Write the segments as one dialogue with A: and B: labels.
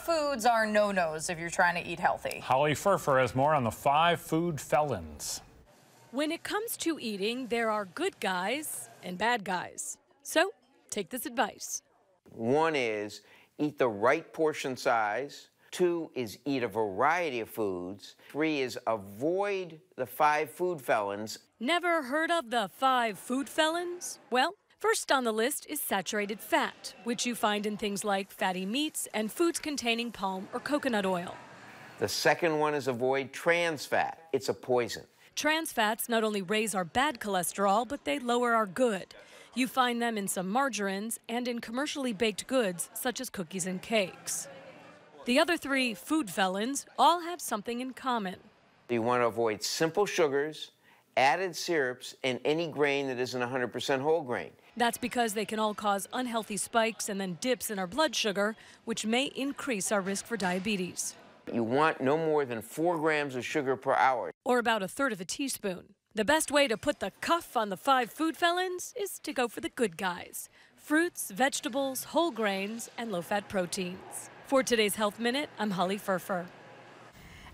A: foods are no-nos if you're trying to eat healthy?
B: Holly Furfer has more on the 5 food felons.
C: When it comes to eating, there are good guys and bad guys. So take this advice.
D: 1 is eat the right portion size. 2 is eat a variety of foods. 3 is avoid the 5 food felons.
C: Never heard of the 5 food felons? Well, first on the list is saturated fat, which you find in things like fatty meats and foods containing palm or coconut oil.
D: The second one is avoid trans fat. It's a poison.
C: Trans fats not only raise our bad cholesterol, but they lower our good. You find them in some margarines and in commercially baked goods, such as cookies and cakes. The other 3 food felons all have something in common.
D: You want to avoid simple sugars, added syrups, and any grain that isn't 100% whole grain.
C: That's because they can all cause unhealthy spikes and then dips in our blood sugar, which may increase our risk for diabetes.
D: You want no more than 4 grams of sugar per hour.
C: Or about 1/3 of a teaspoon. The best way to put the cuff on the 5 food felons is to go for the good guys. Fruits, vegetables, whole grains, and low-fat proteins. For today's Health Minute, I'm Holly Furfer.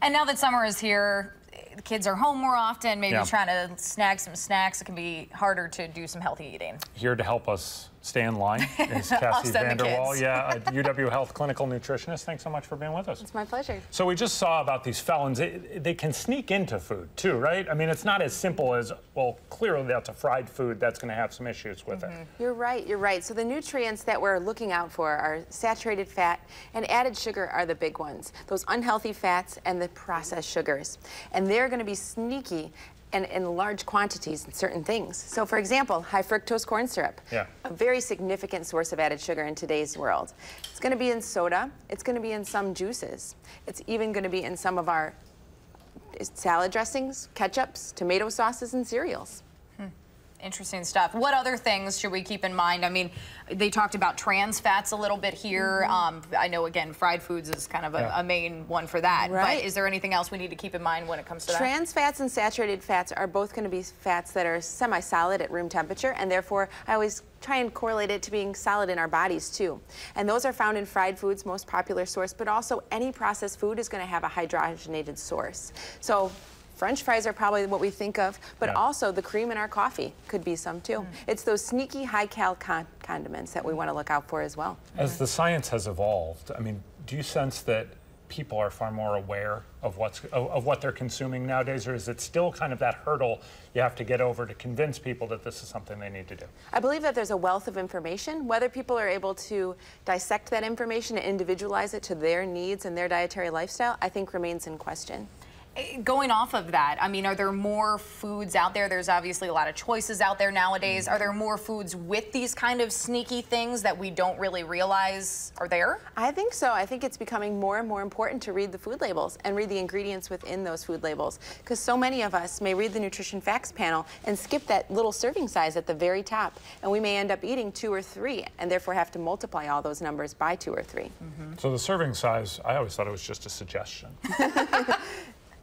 A: And now that summer is here, the kids are home more often, maybe trying to snag some snacks. It can be harder to do some healthy eating.
B: Here to help us stay in line is Cassie Vanderwall, a UW Health clinical nutritionist. Thanks so much for being with us.
E: It's my pleasure.
B: So we just saw about these felons. They can sneak into food too, right? I mean, it's not as simple as, well, clearly that's a fried food that's going to have some issues with it.
E: You're right, you're right. So the nutrients that we're looking out for are saturated fat and added sugar are the big ones. Those unhealthy fats and the processed sugars. And they're going to be sneaky and in large quantities in certain things. So for example, high fructose corn syrup, a very significant source of added sugar in today's world. It's gonna be in soda, it's gonna be in some juices. It's even gonna be in some of our salad dressings, ketchups, tomato sauces, and cereals.
A: Interesting stuff. What other things should we keep in mind? I mean, they talked about trans fats a little bit here. I know, again, fried foods is kind of a main one for that.
E: Right.
A: But is there anything else we need to keep in mind when it comes to that?
E: Trans fats and saturated fats are both going to be fats that are semi-solid at room temperature, and therefore I always try and correlate it to being solid in our bodies too. And those are found in fried foods, most popular source, but also any processed food is going to have a hydrogenated source. So French fries are probably what we think of, but also the cream in our coffee could be some too. It's those sneaky high-cal condiments that we want to look out for as well.
B: As the science has evolved, I mean, do you sense that people are far more aware of what they're consuming nowadays, or is it still kind of that hurdle you have to get over to convince people that this is something they need to do?
E: I believe that there's a wealth of information. Whether people are able to dissect that information and individualize it to their needs and their dietary lifestyle, I think remains in question.
A: Going off of that, I mean, are there more foods out there? There's obviously a lot of choices out there nowadays. Are there more foods with these kind of sneaky things that we don't really realize are there?
E: I think so. I think it's becoming more and more important to read the food labels and read the ingredients within those food labels, because so many of us may read the nutrition facts panel and skip that little serving size at the very top, and we may end up eating 2 or 3 and therefore have to multiply all those numbers by 2 or 3.
B: So the serving size, I always thought it was just a suggestion.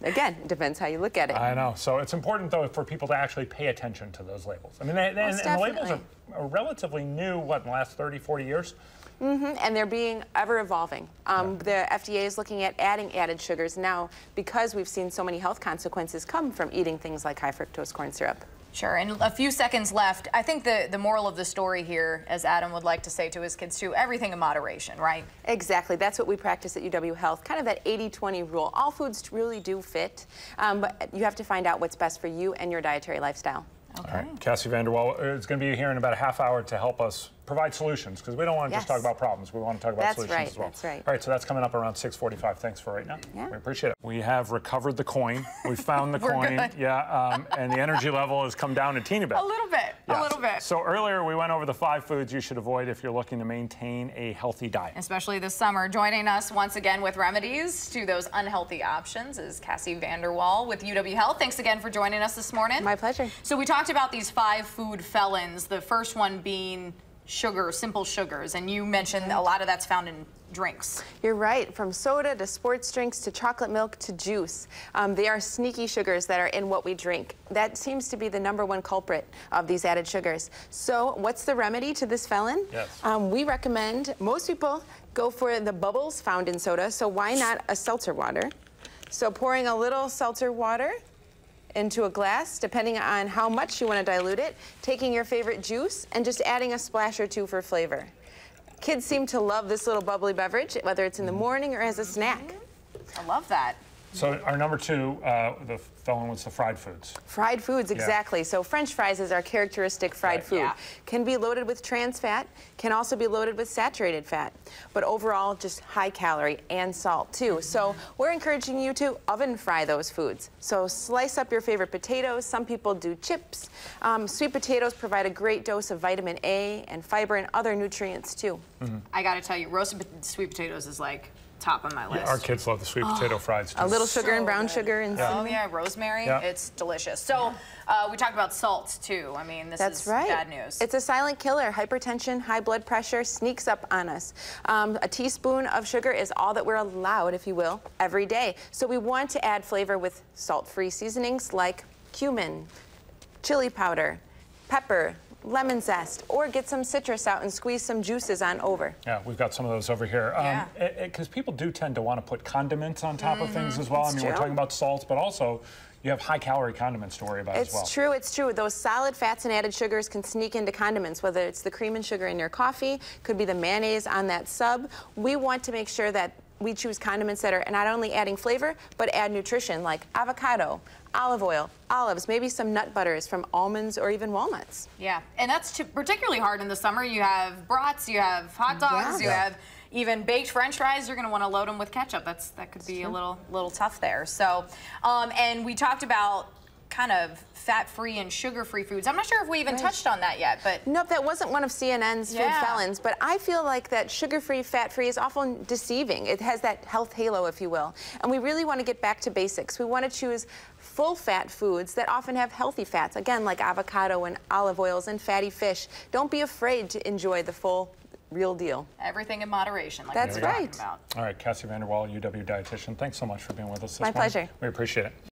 E: Again, it depends how you look at it.
B: I know. So it's important, though, for people to actually pay attention to those labels. I mean, and the labels are relatively new, what, in the last 30, 40 years?
E: And they're being ever evolving. The FDA is looking at adding added sugars now because we've seen so many health consequences come from eating things like high fructose corn syrup.
A: Sure, and a few seconds left. I think the moral of the story here, as Adam would like to say to his kids too, everything in moderation, right?
E: Exactly. That's what we practice at UW Health, kind of that 80-20 rule. All foods really do fit, but you have to find out what's best for you and your dietary lifestyle.
A: Okay.
B: All right. Cassie Vanderwall is going to be here in about a half hour to help us provide solutions, because we don't want to just talk about problems. We want to talk about solutions as well.
E: That's right.
B: All right, so that's coming up around 6:45. Thanks for right now.
E: Yeah.
B: We appreciate it. We have recovered the coin. We found the coin.
A: Good.
B: And the energy level has come down a teeny bit.
A: A little bit. A little bit.
B: So earlier we went over the 5 foods you should avoid if you're looking to maintain a healthy diet.
A: Especially this summer. Joining us once again with remedies to those unhealthy options is Cassie Vanderwall with UW Health. Thanks again for joining us this morning.
E: My pleasure.
A: So we talked about these 5 food felons, the first one being sugar, simple sugars, and you mentioned a lot of that's found in drinks.
E: You're right. From soda to sports drinks to chocolate milk to juice. They are sneaky sugars that are in what we drink. That seems to be the #1 culprit of these added sugars. So what's the remedy to this felon?
B: Yes.
E: We recommend most people go for the bubbles found in soda, so why not a seltzer water? So pouring a little seltzer water into a glass, depending on how much you want to dilute it, taking your favorite juice and just adding a splash or two for flavor. Kids seem to love this little bubbly beverage, whether it's in the morning or as a snack.
A: I love that.
B: So our number 2, the felon, was the fried foods.
E: Fried foods, exactly. So French fries is our characteristic fried food.
A: Yeah.
E: Can be loaded with trans fat, can also be loaded with saturated fat, but overall just high calorie and salt too. So we're encouraging you to oven fry those foods. So slice up your favorite potatoes. Some people do chips. Sweet potatoes provide a great dose of vitamin A and fiber and other nutrients too.
A: I gotta tell you, roasted sweet potatoes is like top of my list.
B: Our kids love the sweet potato frieds too.
E: A little sugar and brown
A: good.
E: sugar and
A: Oh yeah, rosemary.
B: Yeah.
A: It's delicious. So we talked about salt too. I mean, this
E: That's
A: is
E: right.
A: bad news.
E: It's a silent killer. Hypertension, high blood pressure sneaks up on us. A teaspoon of sugar is all that we're allowed, if you will, every day. So we want to add flavor with salt-free seasonings like cumin, chili powder, pepper, lemon zest, or get some citrus out and squeeze some juices on over.
B: Yeah, we've got some of those over here. Because people do tend to want to put condiments on top of things as well. I mean, we're talking about salts, but also you have high-calorie condiments to worry about as well.
E: It's true, it's true. Those solid fats and added sugars can sneak into condiments, whether it's the cream and sugar in your coffee, could be the mayonnaise on that sub. We want to make sure that we choose condiments that are not only adding flavor, but add nutrition, like avocado, olive oil, olives, maybe some nut butters from almonds or even walnuts.
A: Yeah, and that's particularly hard in the summer. You have brats, you have hot dogs, you have even baked French fries. You're going to want to load them with ketchup. That could be a little tough there. So, and we talked about kind of fat-free and sugar-free foods. I'm not sure if we even touched on that yet, but...
E: Nope, that wasn't one of CNN's Food Felons, but I feel like that sugar-free, fat-free is often deceiving. It has that health halo, if you will. And we really want to get back to basics. We want to choose full-fat foods that often have healthy fats, again, like avocado and olive oils and fatty fish. Don't be afraid to enjoy the full, real deal.
A: Everything in moderation, like
E: That's
A: we were talking
E: right.
A: about.
B: All right, Cassie Vanderwall, UW dietitian, thanks so much for being with us this morning.
E: My pleasure.
B: We appreciate it.